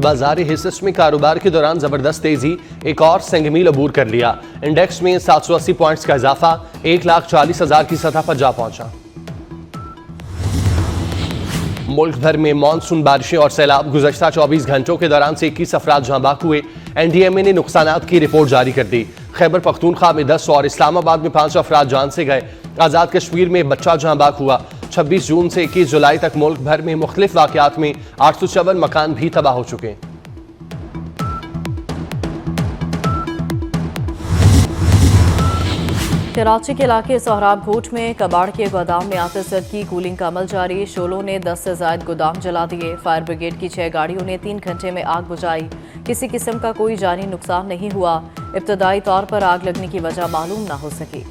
بازار حصص میں کاروبار کے دوران زبردست تیزی، ایک اور سنگ میل عبور کر لیا۔ انڈیکس میں 780 پوائنٹس کا اضافہ 1,40,000 کی سطح پر جا پہنچا۔ ملک بھر میں مانسون بارشیں اور سیلاب، گزشتہ 24 گھنٹوں کے دوران 21 افراد جاں بحق ہوئے۔ این ڈی ایم اے نے نقصانات کی رپورٹ جاری کر دی۔ خیبر پختونخوا میں 10 اور اسلام آباد میں 5 افراد جان سے گئے۔ آزاد کشمیر میں بچہ جاں بحق ہوا۔ 26 جون سے 21 جولائی تک ملک بھر میں مختلف واقعات میں 854 مکان بھی تباہ ہو چکے۔ کراچی کے علاقے سہراب گھوٹ میں کباڑ کے گودام میں آتے سرد کی کولنگ کا عمل جاری۔ شعلوں نے 10 سے زائد گودام جلا دیے۔ فائر بریگیڈ کی 6 گاڑیوں نے 3 گھنٹے میں آگ بجھائی۔ کسی قسم کا کوئی جانی نقصان نہیں ہوا۔ ابتدائی طور پر آگ لگنے کی وجہ معلوم نہ ہو سکی۔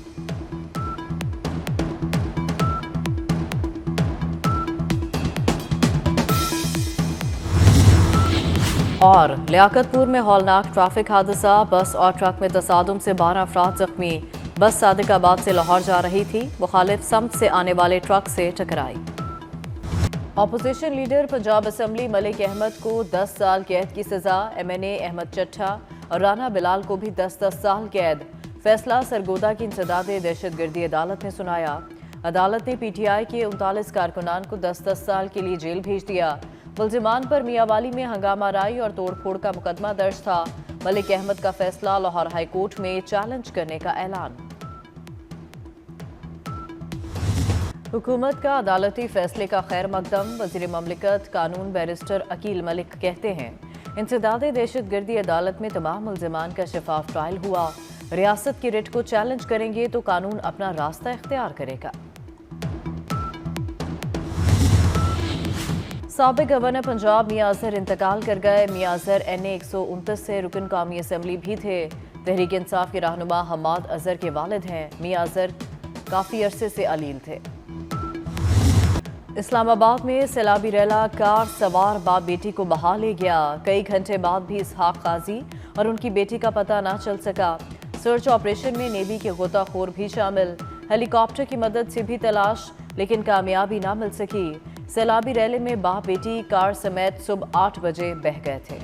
اور لیاقت پور میں ہولناک ٹریفک حادثہ، بس اور ٹرک میں تصادم سے 12 افراد زخمی۔ بس صادق آباد سے لاہور جا رہی تھی، مخالف سمت سے آنے والے ٹرک سے ٹکرائی۔ Opposition leader Punjab assembly Malik Ahmad کو 10 سال قید کی سزا۔ ایم این اے احمد چٹھا اور رانا بلال کو بھی 10 سال قید۔ فیصلہ سرگودا کی انسداد دہشت گردی عدالت نے سنایا۔ عدالت نے پی ٹی آئی کے 39 کارکنان کو 10 سال کے لیے جیل بھیج دیا۔ ملزمان پر میاں والی میں ہنگامہ آرائی اور توڑ پھوڑ کا مقدمہ درج تھا۔ ملک احمد کا فیصلہ لاہور ہائی کورٹ میں چیلنج کرنے کا اعلان۔ حکومت کا عدالتی فیصلے کا خیر مقدم۔ وزیر مملکت قانون بیرسٹر عقیل ملک کہتے ہیں انسداد دہشت گردی عدالت میں تمام ملزمان کا شفاف ٹرائل ہوا۔ ریاست کی رٹ کو چیلنج کریں گے تو قانون اپنا راستہ اختیار کرے گا۔ سابق گورنر پنجاب میاں اظہر انتقال کر گئے۔ میاں اظہر این اے 129 سے رکن قومی اسمبلی بھی تھے۔ تحریک انصاف کے رہنما حماد اظہر کے والد ہیں۔ میاں اظہر کافی عرصے سے علیل تھے۔ اسلام آباد میں سیلابی ریلا کار سوار باپ بیٹی کو بہا لے گیا۔ کئی گھنٹے بعد بھی اسحاق قاضی اور ان کی بیٹی کا پتہ نہ چل سکا۔ سرچ آپریشن میں نیوی کے غوطہ خور بھی شامل۔ ہیلی کاپٹر کی مدد سے بھی تلاش لیکن کامیابی نہ مل سکی۔ سیلابی ریلے میں باپ بیٹی کار سمیت صبح 8 بجے بہہ گئے تھے۔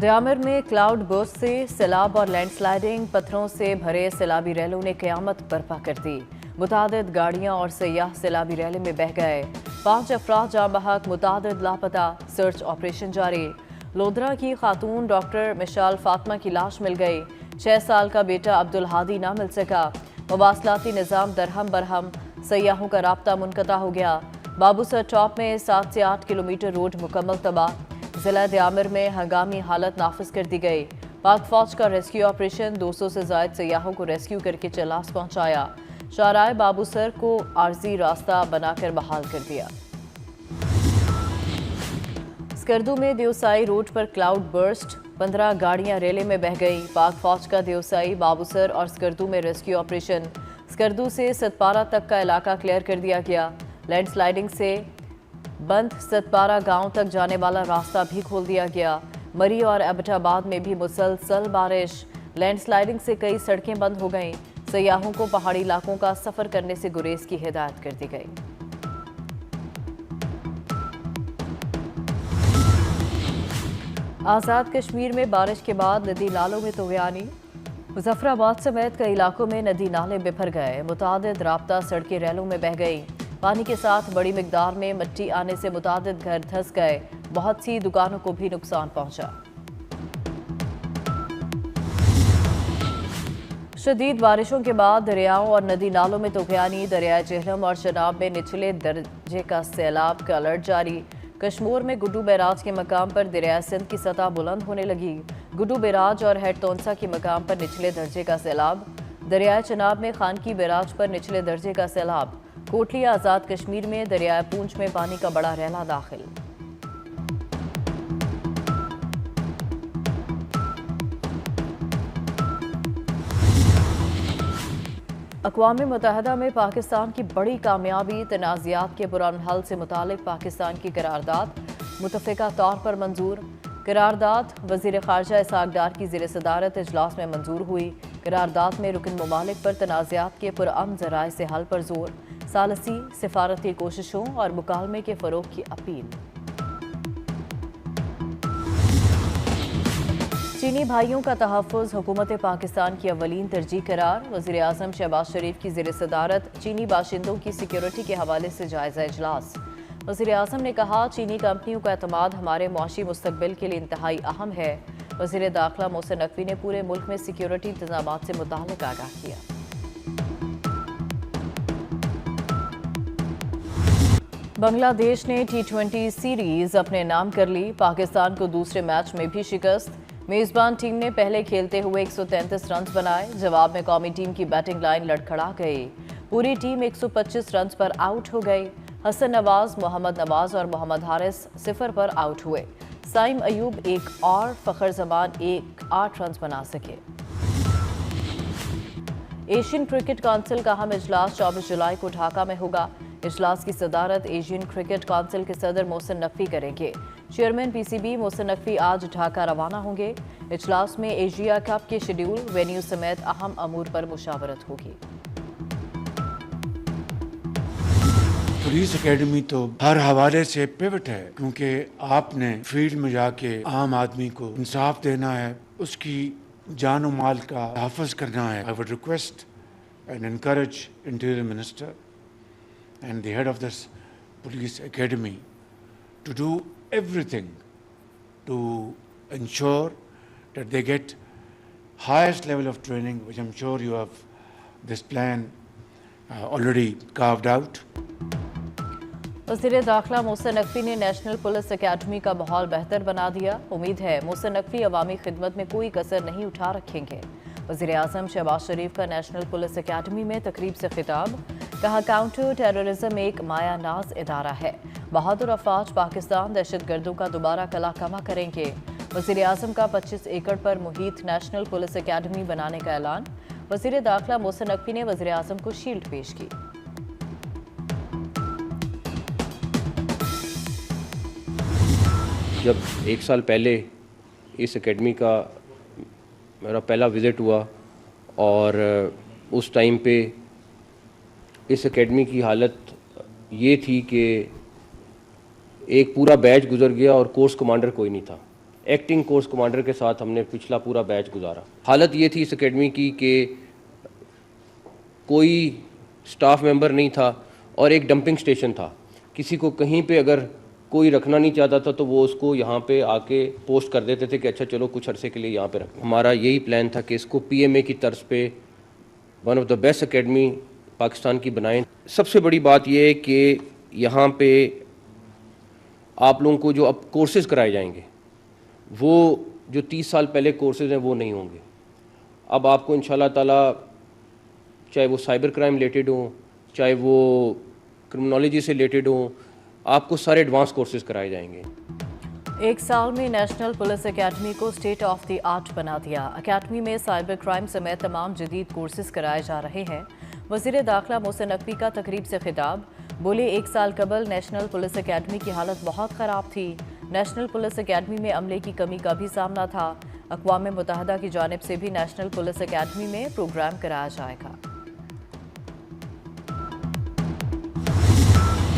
دیامر میں کلاؤڈ برسٹ سے سیلاب اور لینڈ سلائیڈنگ، پتھروں سے بھرے سیلابی ریلوں نے قیامت برپا کر دی۔ متعدد گاڑیاں اور سیاح سیلابی ریلے میں بہہ گئے۔ 5 افراد جاں بحق، متعدد لاپتہ، سرچ آپریشن جاری۔ لودھرا کی خاتون ڈاکٹر مشال فاطمہ کی لاش مل گئی۔ 6 سال کا بیٹا عبدالہادی نہ مل سکا۔ مواصلاتی نظام درہم برہم، سیاحوں کا رابطہ منقطع ہو گیا۔ بابو سر ٹاپ میں 7 سے 8 کلومیٹر روڈ مکمل تباہ۔ ضلع دیامر میں ہنگامی حالت نافذ کر دی گئی۔ پاک فوج کا ریسکیو آپریشن، 200 سے زائد سیاحوں کو ریسکیو کر کے چلاس پہنچایا۔ شاہراہ بابو سر کو عارضی راستہ بنا کر بحال کر دیا۔ سکردو میں دیوسائی روڈ پر کلاؤڈ برسٹ، 15 گاڑیاں ریلے میں بہہ گئی۔ پاک فوج کا دیوسائی، بابو سر اور سکردو میں ریسکیو آپریشن۔ سکردو سے ستپارہ تک کا علاقہ کلیئر کر دیا گیا۔ لینڈ سلائیڈنگ سے بند ستپارہ گاؤں تک جانے والا راستہ بھی کھول دیا گیا۔ مری اور ایبٹ آباد میں بھی مسلسل بارش، لینڈ سلائیڈنگ سے کئی سڑکیں بند ہو گئیں۔ سیاحوں کو پہاڑی علاقوں کا سفر کرنے سے گریز کی ہدایت کر دی گئی۔ آزاد کشمیر میں بارش کے بعد ندی نالوں میں طغیانی، مظفر آباد سمیت کئی علاقوں میں ندی نالے بپھر گئے۔ متعدد رابطہ سڑکیں ریلوں میں بہہ گئی۔ پانی کے ساتھ بڑی مقدار میں مٹی آنے سے متعدد گھر دھس گئے۔ بہت سی دکانوں کو بھی نقصان پہنچا۔ شدید بارشوں کے بعد دریاؤں اور ندی نالوں میں طغیانی، دریائے جہلم اور چناب میں نچلے درجے کا سیلاب کا الرٹ جاری۔ کشمور میں گڈو بیراج کے مقام پر دریائے سندھ کی سطح بلند ہونے لگی۔ گڈو بیراج اور ہیڈ تونسا کے مقام پر نچلے درجے کا سیلاب۔ دریائے چناب میں خانکی بیراج پر نچلے درجے کا سیلاب۔ کوٹلی آزاد کشمیر میں دریائے پونچھ میں پانی کا بڑا ریلا داخل۔ اقوام متحدہ میں پاکستان کی بڑی کامیابی، تنازعات کے پرامن حل سے متعلق پاکستان کی قرارداد متفقہ طور پر منظور۔ قرارداد وزیر خارجہ اسحاق ڈار کی زیر صدارت اجلاس میں منظور ہوئی۔ قرارداد میں رکن ممالک پر تنازعات کے پرامن ذرائع سے حل پر زور۔ सालसी सिफारती कोशिशों और मुकालमे के फ़रोग़ की अपील। चीनी भाइयों का तहफ़्फ़ुज़ हुकूमत पाकिस्तान की अव्वलीन तरजीह करार। वज़ीर आज़म शहबाज शरीफ की ज़ेर सदारत चीनी बाशिंदों की सिक्योरिटी के हवाले से जायज़ा इजलास। वज़ीर आज़म ने कहा, चीनी कंपनियों का एतमाद हमारे मुआशी मुस्तक़बिल के लिए इंतहाई अहम है। वज़ीर दाखिला मोहसिन नकवी ने पूरे मुल्क में सिक्योरिटी इंतज़ामात से मुताल्लिक़ आगाह किया। बांग्लादेश ने T20 सीरीज़ अपने नाम कर ली। पाकिस्तान को दूसरे मैच में भी शिकस्त। मेज़बान टीम ने पहले खेलते हुए 133 रन बनाए। जवाब में कौमी टीम की बैटिंग लाइन लड़खड़ा गई। पूरी टीम 125 रन पर आउट हो गई। हसन नवाज, मोहम्मद नवाज और मोहम्मद हारिस 0 पर आउट हुए। साइम अयूब 1 और फ़खर जमान 8 रन बना सके। एशियन क्रिकेट काउंसिल का अहम इजलास 24 जुलाई को ढाका में होगा। इजलास की सदारत एशियन क्रिकेट काउंसिल के सदर मोहसिन नकवी करेंगे। चेयरमैन PCB मोहसिन नकवी आज ढाका रवाना होंगे। इजलास में एशिया कप के शेड्यूल, वेन्यू समेत अहम अमूर पर मुशावरत होगी। पुलिस एकेडमी तो हर हवाले से पिवट है, क्योंकि आपने फील्ड में जाके आम आदमी को इंसाफ देना है, उसकी जान और माल का तहफ़्फ़ुज़ करना है। I would request and encourage interior minister and the head of this police academy to do everything to ensure that they get highest level of training, which I'm sure you have this plan already carved out. वज़ीर दाखिला मोहसिन नकवी ने national police academy का माहौल बेहतर बना दिया। उम्मीद है मोहसिन नकवी अवामी खिदमत में कोई कसर नहीं उठा रखेंगे। वज़ीर आज़म शहबाज शरीफ का नेशनल पुलिस अकेडमी में तकरीब से खिताब। कहा, काउंटर टेररिज्म एक माया नाज इदारा है। बहादुर अफवाज पाकिस्तान दहशत गर्दों का दोबारा कला कमा करेंगे। वज़ीर आज़म का 25 एकड़ पर मुहित नेशनल पुलिस अकेडमी बनाने का ऐलान। वज़ीर दाखिला मोहसिन नकवी ने वज़ीर आज़म को शील्ड पेश की। जब 1 साल पहले इस एकेडमी का मेरा पहला विज़िट हुआ और उस टाइम पे इस एकेडमी की हालत ये थी कि एक पूरा बैच गुजर गया और कोर्स कमांडर कोई नहीं था। एक्टिंग कोर्स कमांडर के साथ हमने पिछला पूरा बैच गुजारा। हालत ये थी इस एकेडमी की कि कोई स्टाफ मेंबर नहीं था और एक डंपिंग स्टेशन था। किसी को कहीं पे अगर कोई रखना नहीं चाहता था तो वो उसको यहाँ पे आके पोस्ट कर देते थे कि अच्छा चलो कुछ अरसे के लिए यहाँ पे रखना। हमारा यही प्लान था कि इसको PMA की तर्ज पे one of the best academy Pakistan की बनाएं। सबसे बड़ी बात यह है कि यहाँ पे आप लोगों को जो अब कोर्सेज़ कराए जाएंगे वो जो 30 साल पहले कोर्सेज़ हैं वो नहीं होंगे। अब आपको इंशाल्लाह ताला चाहे वो साइबर क्राइम रिलेटेड हों, चाहे वो क्रिमिनोलॉजी से रिलेटेड हों, आपको सारे एडवांस कोर्सेज़ कराए जाएंगे। 1 साल में नेशनल पुलिस अकेडमी को स्टेट ऑफ द आर्ट बना दिया। अकेडमी में साइबर क्राइम समेत तमाम जदीद कोर्सेज कराए जा रहे हैं। वज़ीर दाखिला मोहसिन नकवी का तकरीब से खिताब। बोले, 1 साल कबल नेशनल पुलिस अकेडमी की हालत बहुत ख़राब थी। नेशनल पुलिस अकेडमी में अमले की कमी का भी सामना था। अक़वाम मुत्तहिदा की जानिब से भी नेशनल पुलिस अकेडमी में प्रोग्राम कराया जाएगा।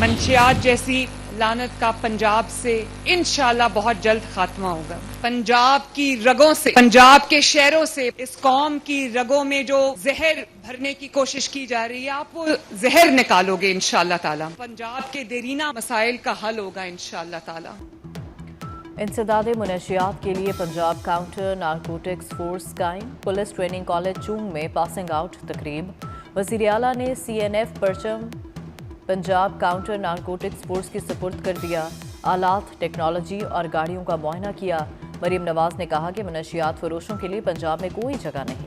मंशियात जैसी लानत का पंजाब से इंशाल्लाह बहुत जल्द खात्मा होगा। पंजाब की रगों से, पंजाब के शहरों से इस कौम की रगों में जो जहर भरने की कोशिश की जा रही है, आप वो जहर निकालोगे इंशाल्लाह ताला। पंजाब के देरीना मसाइल का हल होगा इंशाल्लाह ताला। इंसदाद मुनशियात के लिए पंजाब काउंटर नारकोटिक्स फोर्स कायम। पुलिस ट्रेनिंग कॉलेज चूंग में पासिंग आउट तकरीब। वज़ीर आला ने CNF परचम पंजाब काउंटर नारकोटिक्स फोर्स की सुपुर्द कर दिया। आलात, टेक्नोलॉजी और गाड़ियों का मुआयना किया। मरीम नवाज ने कहा कि मनशियात फरोशों के लिए पंजाब में कोई जगह नहीं।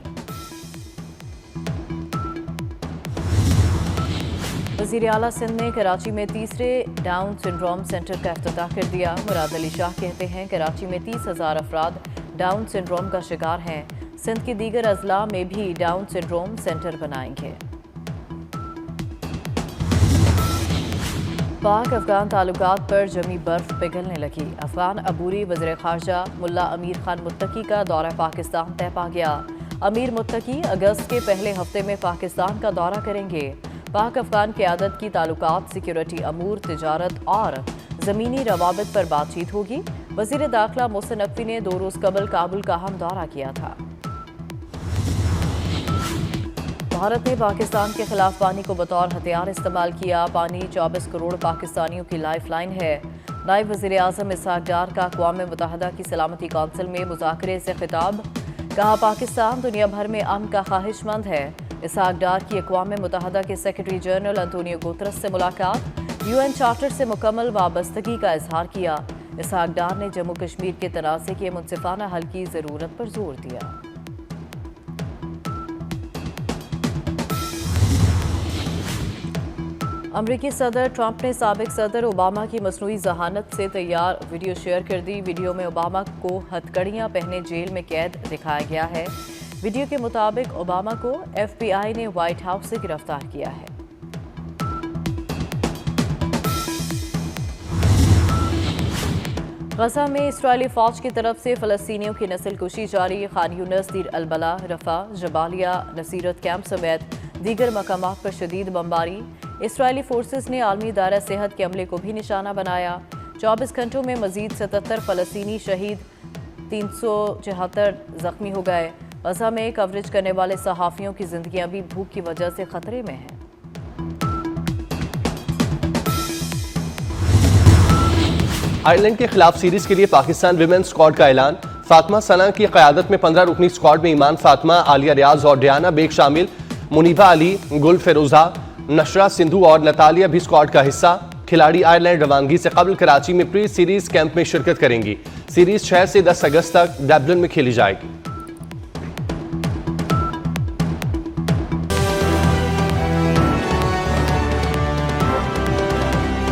वज़ीर आला सिंध ने कराची में तीसरे डाउन सिंड्रोम सेंटर का इफ्तिताह कर दिया। मुराद अली शाह कहते हैं कराची में 30,000 अफराद डाउन सिंड्रोम का शिकार हैं। सिंध के दीगर अजला में भी डाउन सिंड्रोम सेंटर बनाएंगे। पाक अफगान ताल्लुकात पर जमी बर्फ पिघलने लगी। अफगान अबूरी वज़ीर ख़ारजा मुल्ला अमीर खान मुत्तकी का दौरा पाकिस्तान तय पा गया। अमीर मुत्तकी अगस्त के पहले हफ्ते में पाकिस्तान का दौरा करेंगे। पाक अफगान क़यादत की ताल्लुकात, सिक्योरिटी अमूर, तिजारत और ज़मीनी रवाबित पर बातचीत होगी। वज़ीर दाखिला मोहसिन नकवी ने 2 रोज़ कबल काबुल का अहम दौरा किया था। भारत ने पाकिस्तान के खिलाफ पानी को बतौर हथियार इस्तेमाल किया। पानी 24 करोड़ पाकिस्तानियों की लाइफ लाइन है। नायब वज़ीर आज़म इसहाक डार का अक़वाम मुत्तहिदा की सलामती कौंसिल में मुज़ाकरे से खिताब, कहा पाकिस्तान दुनिया भर में अमन का ख्वाहिशमंद है। इसहाक डार की अक़वाम मुत्तहिदा के सेक्रेटरी जनरल अंतोनियो गुतरस से मुलाकात, UN चार्टर से मुकम्मल वाबस्तगी का इजहार किया। इसहाक डार ने जम्मू कश्मीर के तनाज़े के मुनसिफाना हल की ज़रूरत पर जोर दिया। अमरीकी सदर ट्रंप ने साबिक सदर ओबामा की मसनूई जहानत से तैयार वीडियो शेयर कर दी। वीडियो में ओबामा को हथकड़ियां पहने जेल में कैद दिखाया गया है। वीडियो के मुताबिक ओबामा को FBI ने व्हाइट हाउस से गिरफ्तार किया है। गजा में इस्राएली फौज की तरफ से फ़लस्तीनियों की नस्ल कुशी जारी। खान यूनिस, दीर अल-बला, रफा, जबालिया, नसीरत कैंप समेत दीगर मकामात पर शदीद बमबारी। इस्राएली फोर्सेस ने आलमी दायरा सेहत के अमले को भी निशाना बनाया। 24 घंटों में मजीद 77 फ़लस्तीनी शहीद, 374 जख्मी हो गए। गजा में कवरेज करने वाले सहाफ़ियों की जिंदगियां भी भूख की वजह से खतरे में हैं। आयरलैंड के खिलाफ सीरीज के लिए पाकिस्तान विमेंस स्क्वाड का ऐलान। फातिमा सना की क़यादत में 15 रुकनी स्क्वाड में ईमान फातिमा, आलिया रियाज और डियाना बेग शामिल। मुनीबा अली, गुल फिरोजा, नशरा सिंधु और नतालिया भी स्क्वाड का हिस्सा। खिलाड़ी आयरलैंड रवानगी से कबल कराची में प्री सीरीज कैंप में शिरकत करेंगी। सीरीज 6 से 10 अगस्त तक डबलिन में खेली जाएगी।